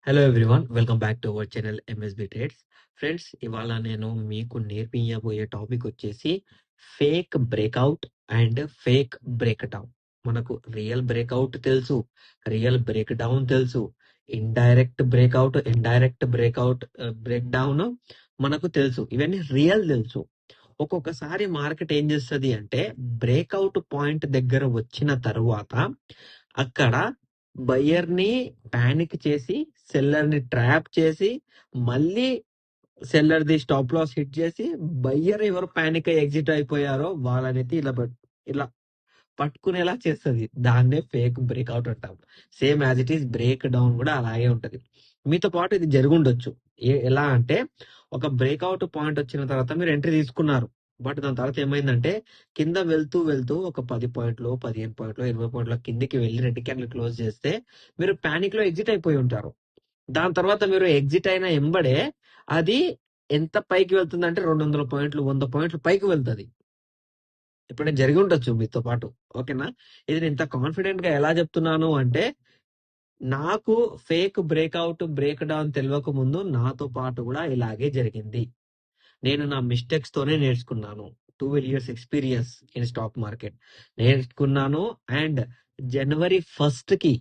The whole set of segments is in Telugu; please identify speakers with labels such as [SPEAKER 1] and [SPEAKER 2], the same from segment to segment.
[SPEAKER 1] Hello everyone. Welcome back to our channel MSB trades. Friends, ఇవాళ నేను మీకు నేర్పించబోయే టాపిక్ వచ్చేసి fake breakout and fake break down. మనకు రియల్ బ్రేక్అవుట్ తెలుసు, రియల్ బ్రేక్ డౌన్ తెలుసు, ఇండైరెక్ట్ బ్రేక్అవుట్, బ్రేక్ డౌన్ మనకు తెలుసు. ఇవన్నీ రియల్ తెలుసు. ఒక్కొక్కసారి మార్కెట్ ఏం చేస్తుంది అంటే బ్రేక్అవుట్ పాయింట్ దగ్గర వచ్చిన తరువాత అక్కడ బయ్యర్ ని పానిక్ చేసి సెల్లర్ ని ట్రాప్ చేసి మళ్ళీ సెల్లర్ ది స్టాప్ లాస్ హిట్ చేసి బయ్యర్ ఎవరు పానిక్ అయ్యి ఎగ్జిట్ అయిపోయారో వాళ్ళనైతే ఇలా పట్టుకునేలా చేస్తుంది. దాన్నే ఫేక్ బ్రేక్అవుట్ అంటాం. Same as it is break down కూడా అలాగే ఉంటది. మీతో పాటు ఇది జరుగుండొచ్చు. ఎలా అంటే ఒక బ్రేక్అవుట్ పాయింట్ వచ్చిన తర్వాత మీరు ఎంట్రీ తీసుకున్నారు. బట్ దాని తర్వాత ఏమైందంటే కింద వెళ్తూ వెళ్తూ ఒక 10 పాయింట్లు, 15 పాయింట్లు, 20 పాయింట్ల కిందికి వెళ్ళి రెడ్ క్యాండిల్ క్లోజ్ చేస్తే మీరు పానిక్ లో ఎగ్జిట్ అయిపోయి ఉంటారు. దాని తర్వాత మీరు ఎగ్జిట్ అయిన ఎంబడే అది ఎంత పైకి వెళ్తుందంటే 200 పాయింట్లు, 100 పాయింట్లు పైకి వెళ్తుంది. ఇప్పుడు జరిగి ఉండొచ్చు మీతో పాటు. ఓకేనా? ఇది నేను ఇంత కాన్ఫిడెంట్ గా ఎలా చెప్తున్నాను అంటే నాకు ఫేక్ బ్రేక్అవుట్, బ్రేక్ డౌన్ తెలియక ముందు నాతో పాటు కూడా ఇలాగే జరిగింది. నేను నా మిస్టేక్స్ తోనే నేర్చుకున్నాను. 12 years experience in stock market నేర్చుకున్నాను. అండ్ జనవరి 1st కి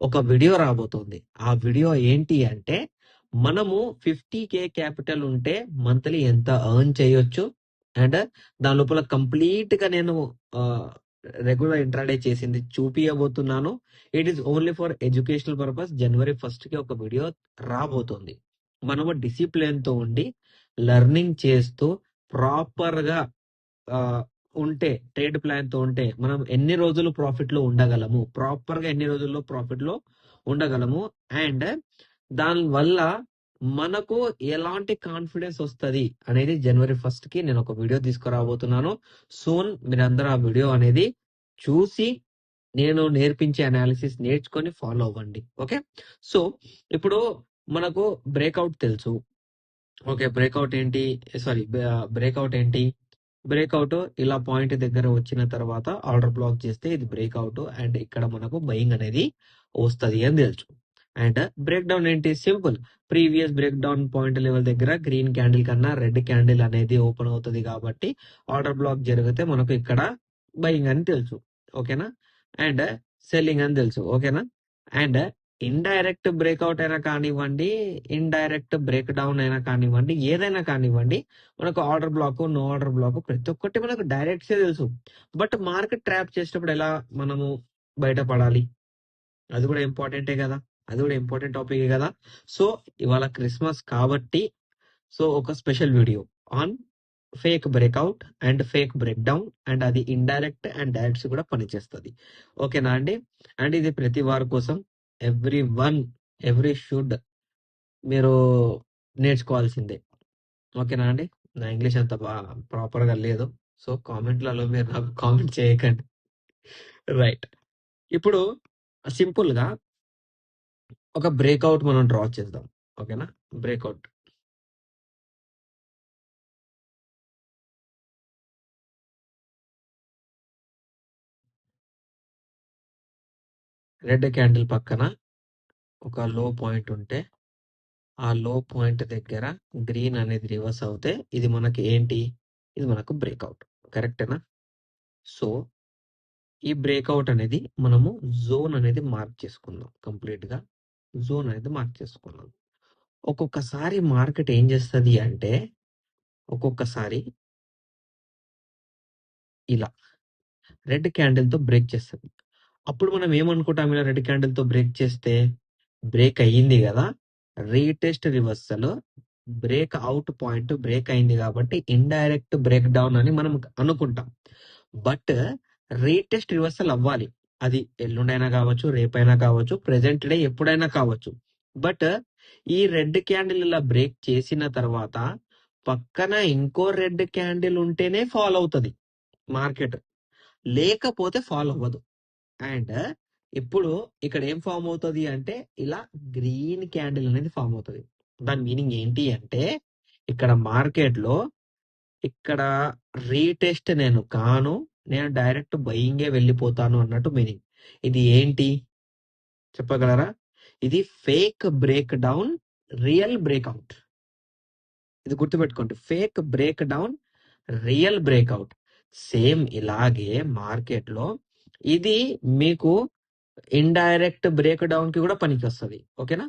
[SPEAKER 1] ఒక వీడియో రాబోతోంది. ఆ వీడియో ఏంటి అంటే మనము 50K క్యాపిటల్ ఉంటే మంత్లీ ఎంత ఎర్న్ చేయొచ్చు అండ్ దాని లోపల కంప్లీట్ గా నేను రెగ్యులర్ ఇంట్రాడే చేసింది చూపియబోతున్నాను. It is only for educational purpose. జనవరి 1st కి ఒక వీడియో రాబోతోంది. మనము డిసిప్లిన్ తో ఉండి లెర్నింగ్ చేస్తూ ప్రాపర్ గా ఆ, ఉంటే, ట్రేడ్ ప్లాన్ తో ఉంటే మనం ఎన్ని రోజులు ప్రాఫిట్ లో ఉండగలము, ప్రాపర్ గా ఎన్ని రోజుల్లో ప్రాఫిట్ లో ఉండగలము అండ్ దాని వల్ల మనకు ఎలాంటి కాన్ఫిడెన్స్ వస్తుంది అనేది జనవరి 1st కి నేను ఒక వీడియో తీసుకురాబోతున్నాను. సోన్ మీరందరూ ఆ వీడియో అనేది చూసి నేను నేర్పించే అనాలిసిస్ నేర్చుకొని ఫాలో అవ్వండి. ఓకే, సో ఇప్పుడు మనకు బ్రేక్అవుట్ తెలుసు. ఓకే, బ్రేక్అవుట్ ఏంటి? సారీ, బ్రేక్అవుట్ ఏంటి? బ్రేక్అవుట్ ఇలా పాయింట్ దగ్గర వచ్చిన తర్వాత ఆర్డర్ బ్లాక్ చేస్తే ఇది బ్రేక్అవుట్ అండ్ ఇక్కడ మనకు బయింగ్ అనేది వస్తుంది అని తెలుసు. అండ్ బ్రేక్ డౌన్ ఏంటి? Simple. Previous break down point level దగ్గర గ్రీన్ క్యాండిల్ కన్నా రెడ్ క్యాండిల్ అనేది ఓపెన్ అవుతుంది కాబట్టి ఆర్డర్ బ్లాక్ జరిగితే మనకు ఇక్కడ బయింగ్ అని తెలుసు. ఓకేనా? అండ్ సెల్లింగ్ అని తెలుసు. ఓకేనా? అండ్ ఇండైరెక్ట్ బ్రేక్అవుట్ అయినా కానివ్వండి, ఇండైరెక్ట్ బ్రేక్ డౌన్ అయినా కానివ్వండి, ఏదైనా కానివ్వండి, మనకు order block, no order block ప్రతి ఒక్కటి మనకు డైరెక్ట్ తెలుసు. బట్ మార్కెట్ ట్రాప్ చేసేటప్పుడు ఎలా మనము బయటపడాలి? అది కూడా ఇంపార్టెంటే కదా, అది కూడా ఇంపార్టెంట్ టాపిక్ కదా. సో ఇవాళ క్రిస్మస్ కాబట్టి సో ఒక special video on fake breakout and fake break down and అది ఇండైరెక్ట్ అండ్ డైరెక్ట్స్ కూడా పనిచేస్తుంది. ఓకేనా అండి? అండ్ ఇది ప్రతి వారి కోసం ఎవ్రీ షుడ్ మీరు నేర్చుకోవాల్సిందే. ఓకేనా అండి? నా ఇంగ్లీష్ అంత ప్రాపర్ గా లేదు, సో కామెంట్లలో మీరు నాకు కామెంట్ చేయకండి. రైట్, ఇప్పుడు సింపుల్ గా ఒక బ్రేక్అవుట్ మనం డ్రా చేద్దాం. ఓకేనా? బ్రేక్అవుట్ రెడ్ క్యాండిల్ పక్కన ఒక లో పాయింట్ ఉంటే ఆ లో పాయింట్ దగ్గర గ్రీన్ అనేది రివర్స్ అవుతే ఇది మనకి ఏంటి? ఇది మనకు బ్రేక్అవుట్. కరెక్టేనా? సో ఈ బ్రేక్అవుట్ అనేది మనము జోన్ అనేది మార్క్ చేసుకుందాం. కంప్లీట్ గా జోన్ అనేది మార్క్ చేసుకున్నాం. ఒక్కొక్కసారి మార్కెట్ ఏం చేస్తుంది అంటే ఒక్కొక్కసారి ఇలా రెడ్ క్యాండిల్ తో బ్రేక్ చేస్తుంది. అప్పుడు మనం ఏమనుకుంటాం? ఇలా రెడ్ క్యాండిల్ తో బ్రేక్ చేస్తే బ్రేక్ అయ్యింది కదా, retest reversal break out point break అయింది కాబట్టి ఇండైరెక్ట్ బ్రేక్ డౌన్ అని మనం అనుకుంటాం. బట్ రీటెస్ట్ రివర్సల్ అవ్వాలి. అది ఎల్లుండైనా కావచ్చు, రేపైనా కావచ్చు, ప్రెసెంట్ డే ఎప్పుడైనా కావచ్చు. బట్ ఈ రెడ్ క్యాండిల్ ఇలా బ్రేక్ చేసిన తర్వాత పక్కన ఇంకో రెడ్ క్యాండిల్ ఉంటేనే ఫాలో అవుతుంది మార్కెట్, లేకపోతే ఫాలో అవ్వదు. అండ్ ఇప్పుడు ఇక్కడ ఏం ఫామ్ అవుతుంది అంటే ఇలా గ్రీన్ క్యాండిల్ అనేది ఫామ్ అవుతుంది. దాని మీనింగ్ ఏంటి అంటే ఇక్కడ మార్కెట్ లో ఇక్కడ రీటెస్ట్ నేను కాను, నేను డైరెక్ట్ బయింగే వెళ్ళిపోతాను అన్నట్టు మీనింగ్. ఇది ఏంటి చెప్పగలరా? ఇది fake break down, real breakout. ఇది గుర్తుపెట్టుకోండి, fake break down, real breakout. Same ఇలాగే మార్కెట్ లో ఇది మీకు ఇండైరెక్ట్ బ్రేక్ డౌన్ కి కూడా పనికి వస్తుంది. ఓకేనా?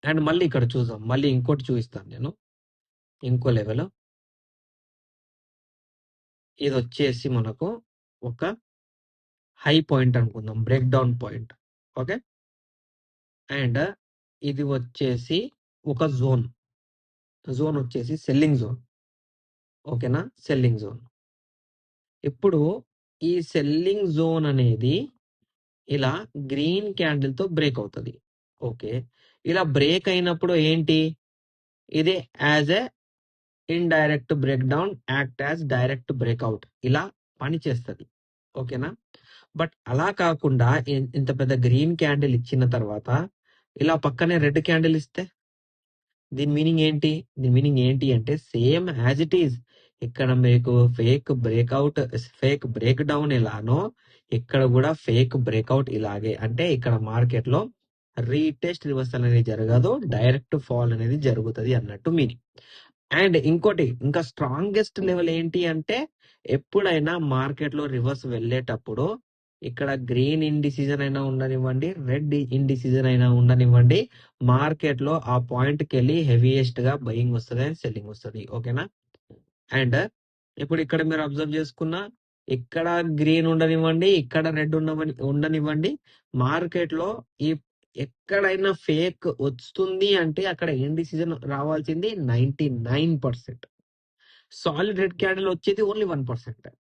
[SPEAKER 1] అండ్ మళ్ళీ ఇక్కడ చూద్దాం, మళ్ళీ ఇంకోటి చూపిస్తాను నేను, ఇంకో లెవెల్. ఇది వచ్చేసి మనకు ఒక హై పాయింట్ అనుకుందాం, break down point. Okay, and ఇది వచ్చేసి ఒక జోన్ వచ్చేసి సెల్లింగ్ జోన్. ఓకేనా? Selling zone. ఇప్పుడు ఈ సెల్లింగ్ జోన్ అనేది ఇలా గ్రీన్ క్యాండిల్ తో బ్రేక్ అవుతుంది. ఓకే, ఇలా బ్రేక్ అయినప్పుడు ఏంటి, ఇది as a indirect break down, act as direct breakout, ఇలా పని చేస్తుంది. ఓకేనా? బట్ అలా కాకుండా ఇంత పెద్ద గ్రీన్ క్యాండిల్ ఇచ్చిన తర్వాత ఇలా పక్కనే రెడ్ క్యాండిల్ ఇస్తే దీని మీనింగ్ ఏంటి? దీని మీనింగ్ ఏంటి అంటే సేమ్ యాజ్ ఇట్ ఈజ్. ఇక్కడ మీకు fake breakout, fake break down ఎలానో ఇక్కడ కూడా ఫేక్ బ్రేక్అవుట్ ఇలాగే. అంటే ఇక్కడ మార్కెట్ లో రీటెస్ట్ రివర్సల్ అనేది జరగదు, డైరెక్ట్ ఫాల్ అనేది జరుగుతుంది అన్నట్టు మీనింగ్. అండ్ ఇంకోటి, ఇంకా స్ట్రాంగెస్ట్ లెవెల్ ఏంటి అంటే ఎప్పుడైనా మార్కెట్ లో రివర్స్ వెళ్ళేటప్పుడు ఇక్కడ గ్రీన్ ఇండిసిజన్ అయినా ఉండనివ్వండి, రెడ్ ఇండిసిజన్ అయినా ఉండనివ్వండి, మార్కెట్ లో ఆ పాయింట్ కి వెళ్ళి హెవీయెస్ట్ గా బయింగ్ వస్తుంది అండ్ సెల్లింగ్ వస్తుంది. ఓకేనా? అండ్ ఇప్పుడు ఇక్కడ మీరు అబ్జర్వ్ చేసుకున్న, ఇక్కడ గ్రీన్ ఉండనివ్వండి, ఇక్కడ రెడ్ ఉండనివ్వండి, మార్కెట్ లో ఈ ఎక్కడైనా ఫేక్ వస్తుంది అంటే అక్కడ ఇండిసిజన్ రావాల్సింది 99%. సాలిడ్ రెడ్ క్యాండిల్ వచ్చేది ఓన్లీ 1%.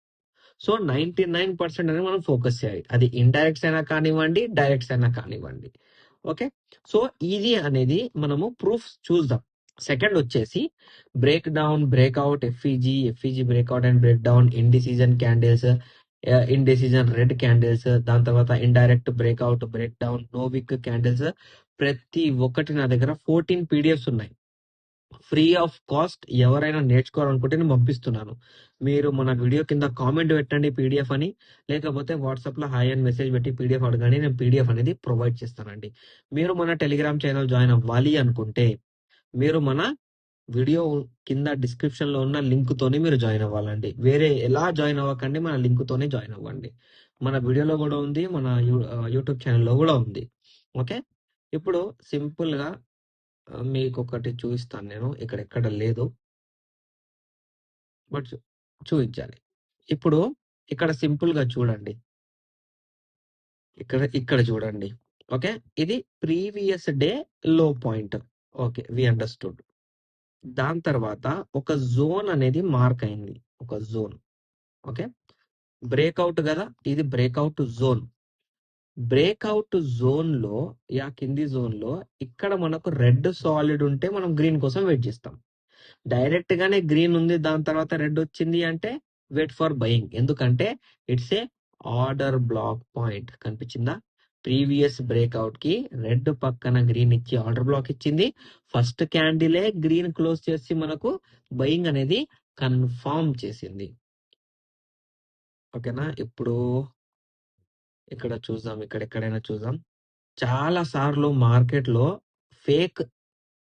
[SPEAKER 1] సో 99% అనేది మనం ఫోకస్ చేయాలి, అది ఇండైరెక్ట్స్ అయినా కానివ్వండి, డైరెక్ట్స్ అయినా కానివ్వండి. ఓకే, సో ఇది అనేది మనము ప్రూఫ్ చూద్దాం. సెకండ్ వచ్చేసి break down, breakout, F E G breakout and break down, indecision candles, indecision red candles, దాని తర్వాత indirect breakout, break down, no wick candles, ప్రతి ఒక్కటి నా దగ్గర 14 పీడిఎఫ్స్ ఉన్నాయి, ఫ్రీ ఆఫ్ కాస్ట్. ఎవరైనా నేర్చుకోవాలనుకుంటే నేను పంపిస్తున్నాను. మీరు మన వీడియో కింద కామెంట్ పెట్టండి పీడిఎఫ్ అని, లేకపోతే వాట్సాప్ లో హాయ్ అని మెసేజ్ పెట్టి పీడిఎఫ్ అడగండి, నేను పీడిఎఫ్ అనేది ప్రొవైడ్ చేస్తానండి. మీరు మన టెలిగ్రామ్ ఛానల్ జాయిన్ అవ్వాలి అనుకుంటే మీరు మన వీడియో కింద డిస్క్రిప్షన్ లో ఉన్న లింక్ తోనే మీరు జాయిన్ అవ్వాలండి. వేరే ఎలా జాయిన్ అవ్వకండి, మన లింక్ తోనే జాయిన్ అవ్వండి. మన వీడియోలో కూడా ఉంది, మన యూట్యూబ్ ఛానల్లో కూడా ఉంది. ఓకే, ఇప్పుడు సింపుల్ గా మీకు ఒకటి చూపిస్తాను నేను, ఇక్కడ ఎక్కడ లేదు బట్ చూపించాలి. ఇప్పుడు ఇక్కడ సింపుల్ గా చూడండి, ఇక్కడ చూడండి. ఓకే, ఇది ప్రీవియస్ డే లో పాయింట్. Okay, we understood. దాని తర్వాత ఒక జోన్ అనేది మార్క్ అయింది, ఒక జోన్. ఓకే, బ్రేక్అవుట్ కదా, ఇది బ్రేక్అవుట్ జోన్. బ్రేక్అవుట్ జోన్ లో కింది జోన్ లో ఇక్కడ మనకు రెడ్ సాలిడ్ ఉంటే మనం గ్రీన్ కోసం వెయిట్ చేస్తాం. డైరెక్ట్ గానే గ్రీన్ ఉంది, దాని తర్వాత రెడ్ వచ్చింది అంటే వెయిట్ ఫర్ బయింగ్. ఎందుకంటే it's a order black point. కనిపించిందా? ప్రీవియస్ బ్రేక్అవుట్ కి రెడ్ పక్కన గ్రీన్ ఇచ్చి ఆర్డర్ బ్లాక్ ఇచ్చింది. ఫస్ట్ క్యాండిలే గ్రీన్ క్లోజ్ చేసి మనకు బయింగ్ అనేది కన్ఫర్మ్ చేసింది. ఓకేనా? ఇప్పుడు ఇక్కడ చూద్దాం, ఇక్కడ ఎక్కడైనా చూద్దాం. చాలా సార్లు మార్కెట్ లో ఫేక్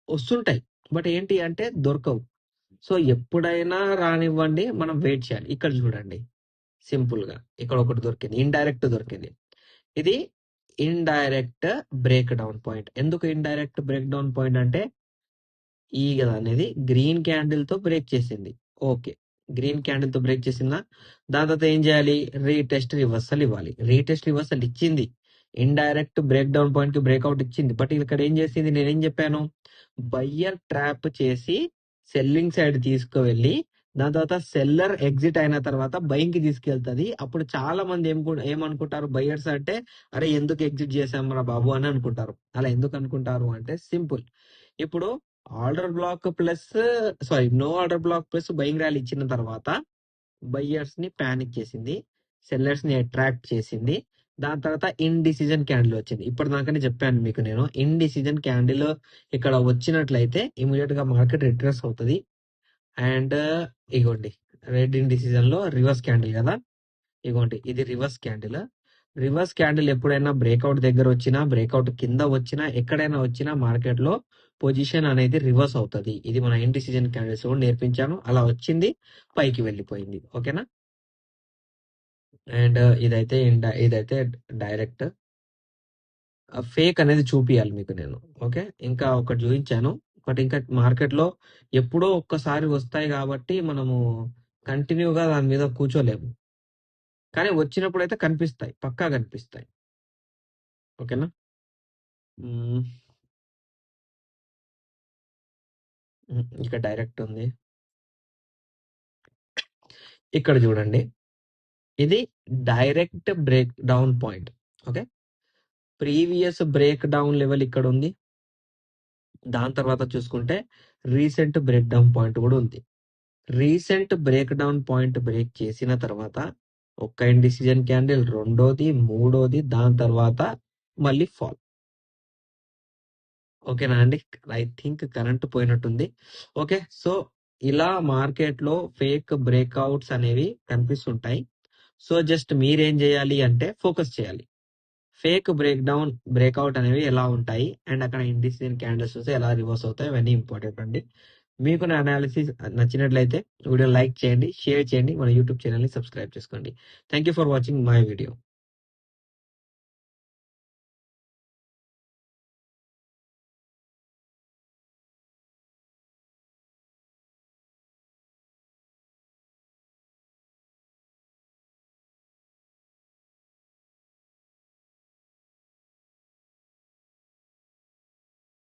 [SPEAKER 1] వస్తుంటాయి, బట్ ఏంటి అంటే దొరకవు. సో ఎప్పుడైనా రానివ్వండి, మనం వెయిట్ చేయాలి. ఇక్కడ చూడండి, సింపుల్ గా ఇక్కడ ఒకటి దొరికింది, ఇండైరెక్ట్ దొరికింది. ఇది ఇండైరెక్ట్ బ్రేక్ డౌన్ పాయింట్. ఎందుకు ఇండైరెక్ట్ బ్రేక్ డౌన్ పాయింట్ అంటే ఈ అనేది గ్రీన్ క్యాండిల్ తో బ్రేక్ చేసింది. ఓకే, గ్రీన్ క్యాండిల్ తో బ్రేక్ చేసిందా, దాని తర్వాత ఏం చేయాలి, రీటెస్ట్ రివర్సల్ ఇవ్వాలి. రీటెస్ట్ రివర్సల్ ఇచ్చింది, ఇండైరెక్ట్ బ్రేక్ డౌన్ పాయింట్ కి బ్రేక్అవుట్ ఇచ్చింది. బట్ ఇక్కడ ఏం చేసింది, నేనేం చెప్పాను, బయ్యర్ ట్రాప్ చేసి సెల్లింగ్ సైడ్ తీసుకువెళ్ళి దాని తర్వాత సెల్లర్ ఎగ్జిట్ అయిన తర్వాత బయింగ్ కి తీసుకెళ్తుంది. అప్పుడు చాలా మంది ఏమనుకుంటారు, బయ్యర్స్ అంటే అరే ఎందుకు ఎగ్జిట్ చేసాం రా బాబు అని అనుకుంటారు. అలా ఎందుకు అనుకుంటారు అంటే సింపుల్, ఇప్పుడు order block plus no order block plus buying rally ఇచ్చిన తర్వాత బయ్యర్స్ ని ప్యానిక్ చేసింది, సెల్లర్స్ ని అట్రాక్ట్ చేసింది. దాని తర్వాత ఇండిసిజన్ క్యాండిల్ వచ్చింది. ఇప్పటిదాకానే చెప్పాను మీకు నేను, ఇండిసిజన్ క్యాండిల్ ఇక్కడ వచ్చినట్లయితే ఇమీడియట్ గా మార్కెట్ రిట్రెస్ అవుతుంది. అండ్ ఇగోండి, రెడ్ ఇండిసిజన్ లో రివర్స్ క్యాండిల్ కదా, ఇగోండి ఇది రివర్స్ క్యాండిల్. రివర్స్ క్యాండిల్ ఎప్పుడైనా బ్రేక్అవుట్ దగ్గర వచ్చినా, బ్రేక్అవుట్ కింద వచ్చినా, ఎక్కడైనా వచ్చినా మార్కెట్‌లో పొజిషన్ అనేది రివర్స్ అవుతది. ఇది మన ఇండిసిజన్ క్యాండిల్స్ కూడా నేర్పించాను. అలా వచ్చింది, పైకి వెళ్ళిపోయింది. ఓకేనా? అండ్ ఇదైతే డైరెక్ట్. ఫేక్ అనేది చూపియాలి మీకు నేను. ఓకే. ఇంకా ఒకటి చూపించాను. బట్ ఇంకా మార్కెట్‌లో ఎప్పుడో ఒక్కసారి వస్తాయి కాబట్టి మనము కంటిన్యూగా దాని మీద కూర్చోలేము. కానీ వచ్చినప్పుడైతే కనిపిస్తాయి. పక్కా కనిపిస్తాయి. ఓకేనా? హ్మ్. ఇక డైరెక్ట్ ఉంది. ఇక్కడ చూడండి. ఇది direct break down point. Okay. Previous break down level ఇక్కడ ఉంది. దాని తర్వాత చూసుకుంటే రీసెంట్ బ్రేక్ డౌన్ పాయింట్ కూడా ఉంది. Recent break down point break చేసిన తర్వాత ఒక్క ఇండిసిజన్ క్యాండిల్, రెండోది, మూడోది, దాని తర్వాత మళ్ళీ ఫాల్. ఓకేనా అండి? ఐ థింక్ కరెంట్ పోయినట్టుంది. ఓకే. సో ఇలా మార్కెట్‌లో ఫేక్ బ్రేక్‌ఔట్స్ అనేవి కనిపిస్తుంటాయి. సో జస్ట్ మీరేం చేయాలి అంటే ఫోకస్ చేయాలి. ఫేక్ బ్రేక్‌ఔట్ అనేవి ఎలా ఉంటాయి? అండ్ అక్కడ ఇండిసిజన్ క్యాండిల్స్ చూస్తే ఎలా రివర్స్ అవుతాయి? ఇవన్నీ ఇంపార్టెంట్ అండి. మీకు నా అనాలిసిస్ నచ్చినట్లయితే వీడియో లైక్ చేయండి, షేర్ చేయండి. మన యూట్యూబ్ ఛానెల్‌ని సబ్స్క్రైబ్ చేసుకోండి. Thank you for watching my video.